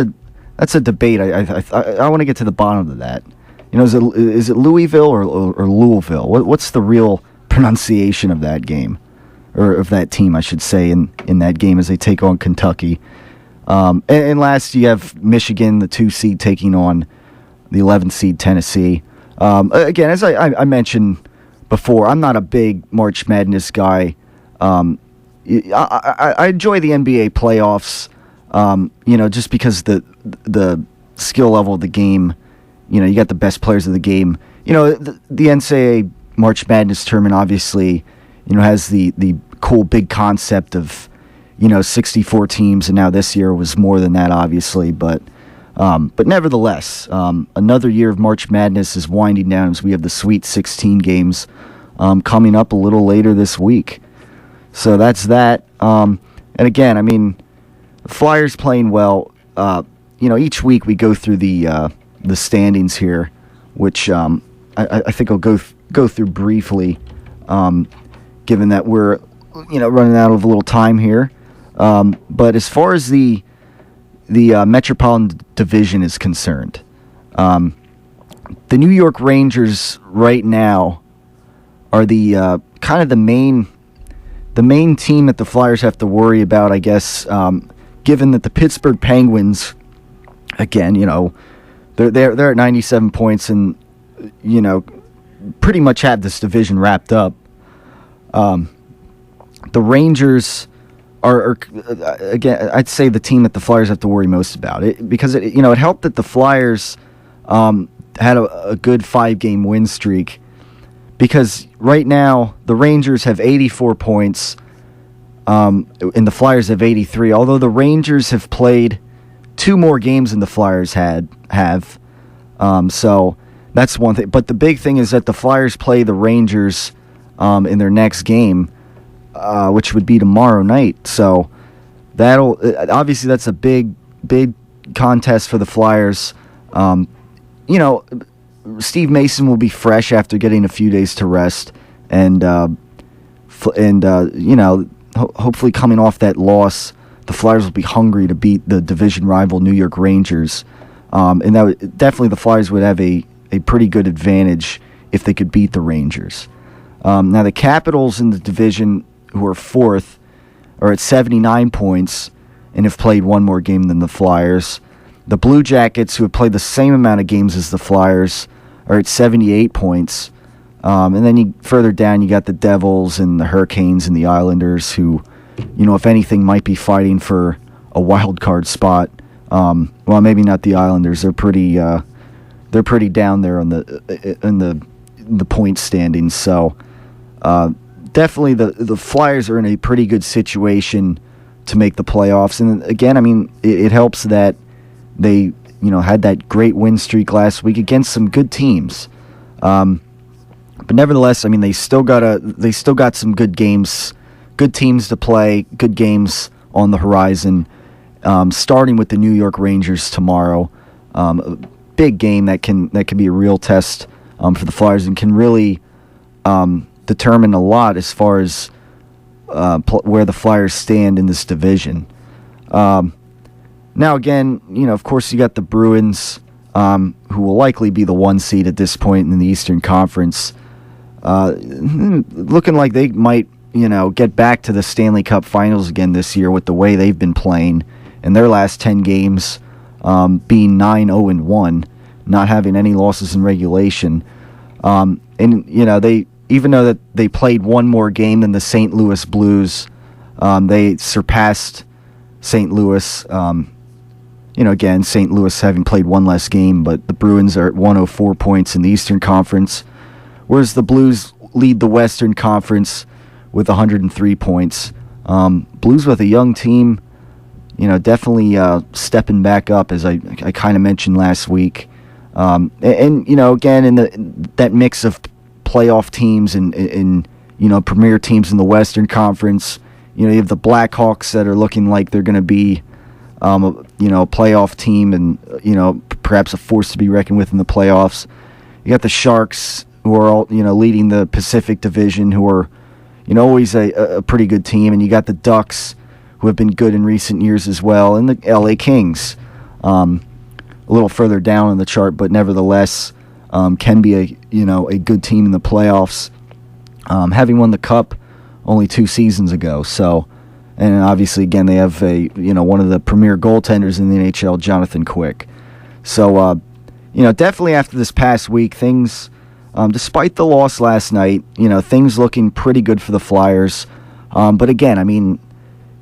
C: a debate. I want to get to the bottom of that. Is it Louisville or Louisville? What's the real pronunciation of that game, or of that team, I should say, in that game as they take on Kentucky? And last, you have Michigan, the 2 seed, taking on the 11th seed Tennessee. Again, as I mentioned before, I'm not a big March Madness guy. I enjoy the NBA playoffs, just because the skill level of the game. You got the best players of the game. The NCAA March Madness tournament obviously, has the cool big concept of 64 teams, and now this year was more than that, obviously. But nevertheless, another year of March Madness is winding down as we have the Sweet 16 games coming up a little later this week. So that's that. And again, the Flyers playing well. Each week we go through the standings here, which I think I'll go through briefly, given that we're running out of a little time here. But as far as the Metropolitan Division is concerned, the New York Rangers right now are the kind of the main team that the Flyers have to worry about, I guess, given that the Pittsburgh Penguins, again, they're at 97 points and pretty much have this division wrapped up. The Rangers are again, I'd say the team that the Flyers have to worry most about it, because it helped that the Flyers had a good 5-game win streak, because right now the Rangers have 84 points and the Flyers have 83, although the Rangers have played 2 more games than the Flyers have. So that's one thing. But the big thing is that the Flyers play the Rangers in their next game, which would be tomorrow night. So that'll obviously, that's a big contest for the Flyers. Steve Mason will be fresh after getting a few days to rest, and hopefully coming off that loss, the Flyers will be hungry to beat the division rival New York Rangers. And that definitely the Flyers would have a pretty good advantage if they could beat the Rangers. Now the Capitals in the division, who are 4th, are at 79 points and have played 1 more game than the Flyers. The Blue Jackets, who have played the same amount of games as the Flyers, are at 78 points. And then further down, you got the Devils and the Hurricanes and the Islanders, who, if anything, might be fighting for a wild card spot. Well, maybe not the Islanders. They're pretty down there on the point standings. So definitely the Flyers are in a pretty good situation to make the playoffs. And again, it helps that they had that great win streak last week against some good teams. But nevertheless, they still got some good games, good teams to play, good games on the horizon. Starting with the New York Rangers tomorrow, a big game that can be a real test for the Flyers and can really determine a lot as far as where the Flyers stand in this division. Now again, of course you got the Bruins, who will likely be the 1 seed at this point in the Eastern Conference, looking like they might get back to the Stanley Cup Finals again this year with the way they've been playing in their last 10 games, being 9-0-1, not having any losses in regulation. And they even though that they played one more game than the St. Louis Blues, they surpassed St. Louis. Again, St. Louis having played one less game, but the Bruins are at 104 points in the Eastern Conference, whereas the Blues lead the Western Conference with 103 points. Blues with a young team, definitely stepping back up, as I kind of mentioned last week. And again, in that mix of playoff teams and premier teams in the Western Conference, you have the Blackhawks that are looking like they're going to be a playoff team and perhaps a force to be reckoned with in the playoffs. You got the Sharks, who are all leading the Pacific Division, who are always a pretty good team, and you got the Ducks, who have been good in recent years as well, and the LA Kings, a little further down on the chart, but nevertheless can be a good team in the playoffs, having won the Cup only 2 seasons ago. So, and obviously again they have one of the premier goaltenders in the NHL, Jonathan Quick. So definitely after this past week, things, despite the loss last night, things looking pretty good for the Flyers. But again, I mean,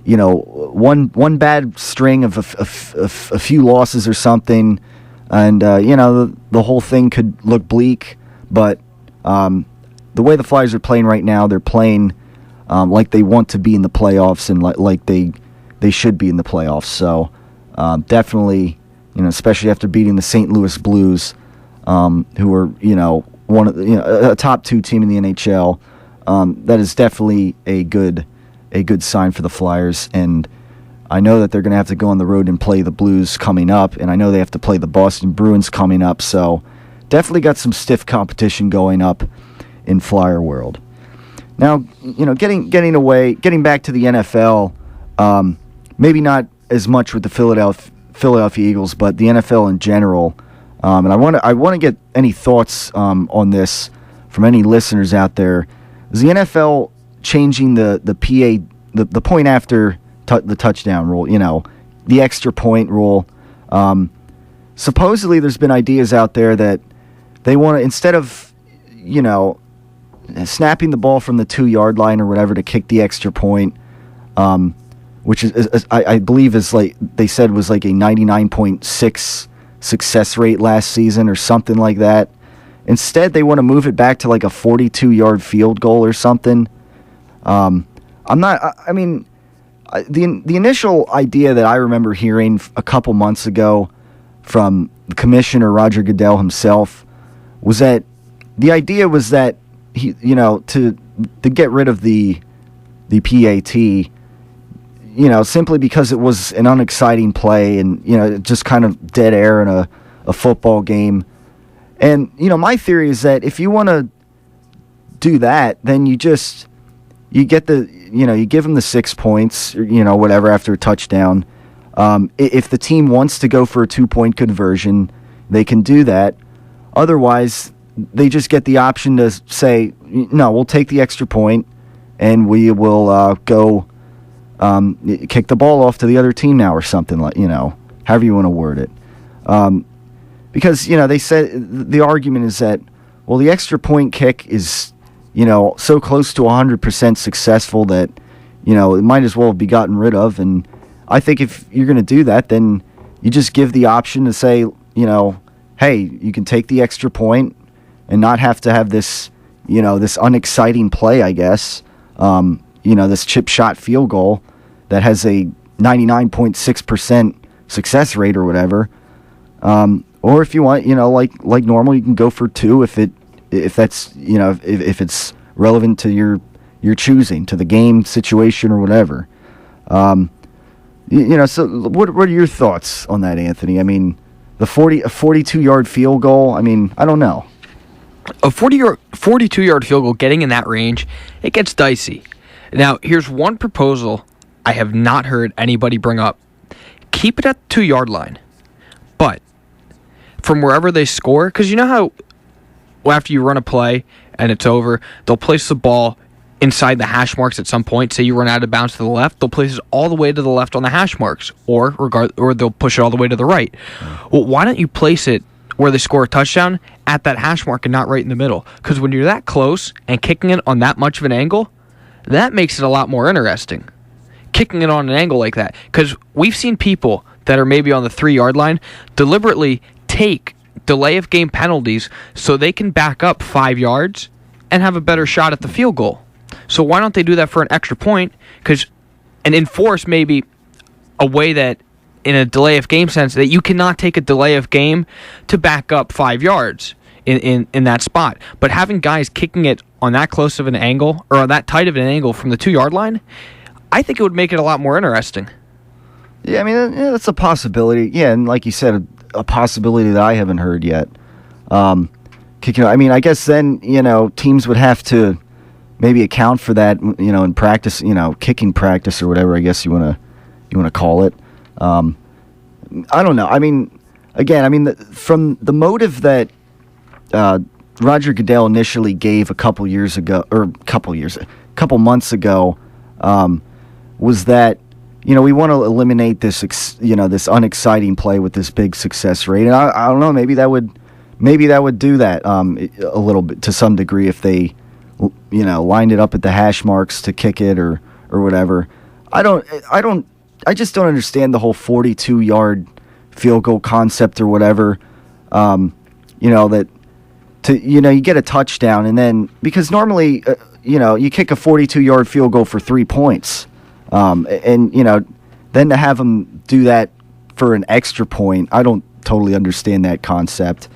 C: one bad string of a few losses or something, and the whole thing could look bleak. But the way the Flyers are playing right now, they're playing like they want to be in the playoffs and like they should be in the playoffs. So definitely, especially after beating the St. Louis Blues, who are one of a top 2 team in the NHL, that is definitely a good sign for the Flyers. And I know that they're going to have to go on the road and play the Blues coming up, and I know they have to play the Boston Bruins coming up. So definitely got some stiff competition going up in Flyer world. Now, getting back to the NFL, maybe not as much with the Philadelphia Eagles, but the NFL in general. And I want to get any thoughts on this from any listeners out there. Is the NFL changing the PA, the point after the touchdown rule? The extra point rule. Supposedly, there's been ideas out there that they want to, instead of snapping the ball from the 2-yard line or whatever to kick the extra point, which is I believe is like they said was like a 99.6 success rate last season or something like that. Instead, they want to move it back to like a 42-yard field goal or something. The initial idea that I remember hearing a couple months ago from the commissioner Roger Goodell himself was that the idea was that he, to get rid of the PAT, simply because it was an unexciting play and, just kind of dead air in a football game. And, my theory is that if you want to do that, then you get you give them the 6 points, whatever, after a touchdown. If the team wants to go for a 2-point conversion, they can do that. Otherwise, they just get the option to say, no, we'll take the extra point and we will go kick the ball off to the other team now or something, like, however you want to word it. Because, they said the argument is that, well, the extra point kick is, so close to 100% successful that, it might as well be gotten rid of. And I think if you're going to do that, then you just give the option to say, hey, you can take the extra point and not have to have this, this unexciting play, I guess, this chip shot field goal that has a 99.6% success rate or whatever. Or if you want, like normal, you can go for 2 if that's, if it's relevant to your choosing, to the game situation or whatever. So what are your thoughts on that, Anthony? I mean, a 42-yard field goal, I mean, I don't know.
H: A 42-yard field goal, getting in that range, it gets dicey. Now, here's one proposal I have not heard anybody bring up. Keep it at the 2-yard line. But from wherever they score, because you know how after you run a play and it's over, they'll place the ball inside the hash marks at some point. Say you run out of bounds to the left, they'll place it all the way to the left on the hash marks, or they'll push it all the way to the right. Well, why don't you place it where they score a touchdown at that hash mark and not right in the middle. Because when you're that close and kicking it on that much of an angle, that makes it a lot more interesting. Kicking it on an angle like that. Because we've seen people that are maybe on the 3-yard line deliberately take delay of game penalties so they can back up 5 yards and have a better shot at the field goal. So why don't they do that for an extra point? And enforce maybe a way that in a delay of game sense that you cannot take a delay of game to back up 5 yards in that spot. But having guys kicking it on that close of an angle or on that tight of an angle from the 2-yard line, I think it would make it a lot more interesting.
C: Yeah, I mean, that's a possibility. Yeah, and like you said, a possibility that I haven't heard yet. Kicking. I mean, I guess then, teams would have to maybe account for that, in practice, kicking practice or whatever I guess you want to call it. I don't know. I mean, again, from the motive that Roger Goodell initially gave a couple months ago, was that we want to eliminate this this unexciting play with this big success rate, and I don't know, maybe that would do that a little bit to some degree if they lined it up at the hash marks to kick it or whatever. I just don't understand the whole 42-yard field goal concept or whatever. That you get a touchdown and then because normally you kick a 42-yard field goal for 3 points, and then to have them do that for an extra point, I don't totally understand that concept.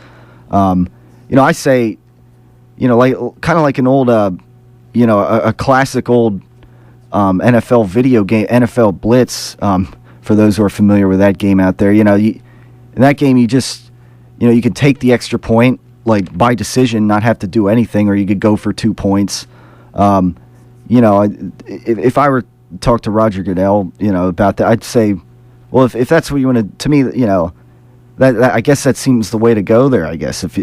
C: I say, like kind of like an old, a classic old NFL video game, NFL Blitz. For those who are familiar with that game out there, in that game you just, you could take the extra point like by decision, not have to do anything, or you could go for 2 points. If I were to talk to Roger Goodell, about that, I'd say, well, if that's what you want to me, that I guess that seems the way to go there. I guess if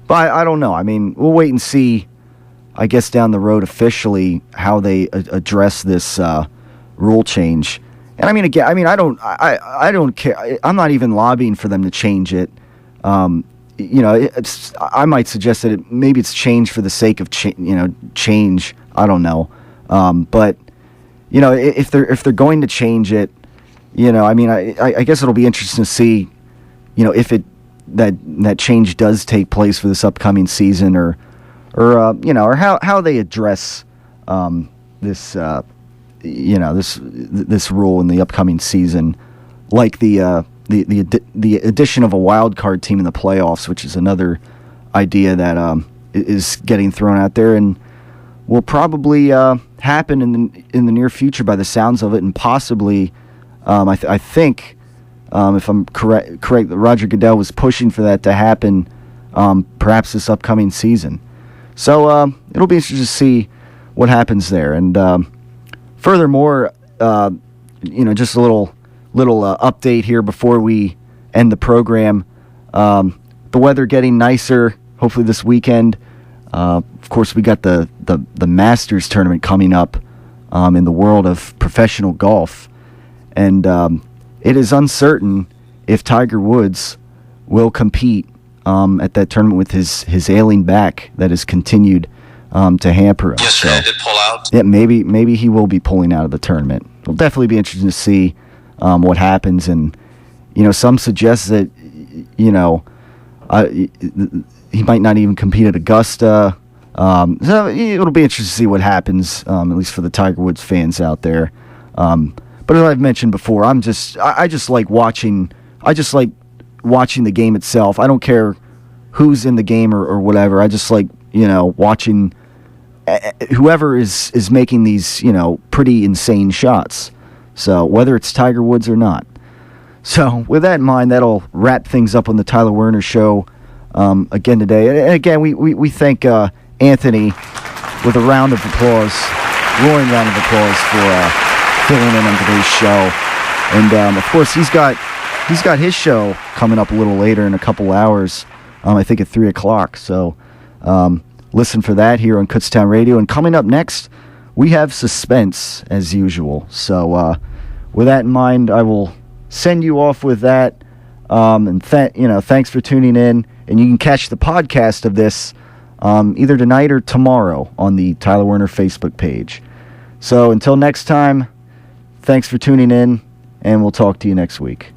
C: but I don't know. I mean, we'll wait and see. I guess down the road officially how they address this rule change. And I mean, again, I don't care. I'm not even lobbying for them to change it. I might suggest that maybe it's changed for the sake of change. I don't know. But if they're going to change it, I guess it'll be interesting to see, if that change does take place for this upcoming season, or how they address this this rule in the upcoming season, like the addition of a wild card team in the playoffs, which is another idea that is getting thrown out there and will probably happen in the near future by the sounds of it, and possibly I think if I'm correct, that Roger Goodell was pushing for that to happen perhaps this upcoming season. So it'll be interesting to see what happens there. And furthermore, just a little update here before we end the program. The weather getting nicer, hopefully this weekend. Of course, we got the Masters tournament coming up in the world of professional golf. And it is uncertain if Tiger Woods will compete at that tournament with his ailing back that has continued to hamper him.
B: Yesterday I did pull out.
C: Yeah, maybe he will be pulling out of the tournament. It'll definitely be interesting to see what happens. And, some suggest that, he might not even compete at Augusta. So it'll be interesting to see what happens, at least for the Tiger Woods fans out there. But as I've mentioned before, I just like watching. I just like watching the game itself. I don't care who's in the game or whatever. I just like watching whoever is making these pretty insane shots. So whether it's Tiger Woods or not. So with that in mind, that'll wrap things up on the Tyler Werner Show again today. And again, we thank Anthony with a round of applause, roaring round of applause for filling in on today's show. And of course, he's got his show coming up a little later in a couple hours. I think at 3:00. So listen for that here on Kutztown Radio. And coming up next, we have suspense as usual. So with that in mind, I will send you off with that. And thanks for tuning in. And you can catch the podcast of this either tonight or tomorrow on the Tyler Werner Facebook page. So until next time, thanks for tuning in, and we'll talk to you next week.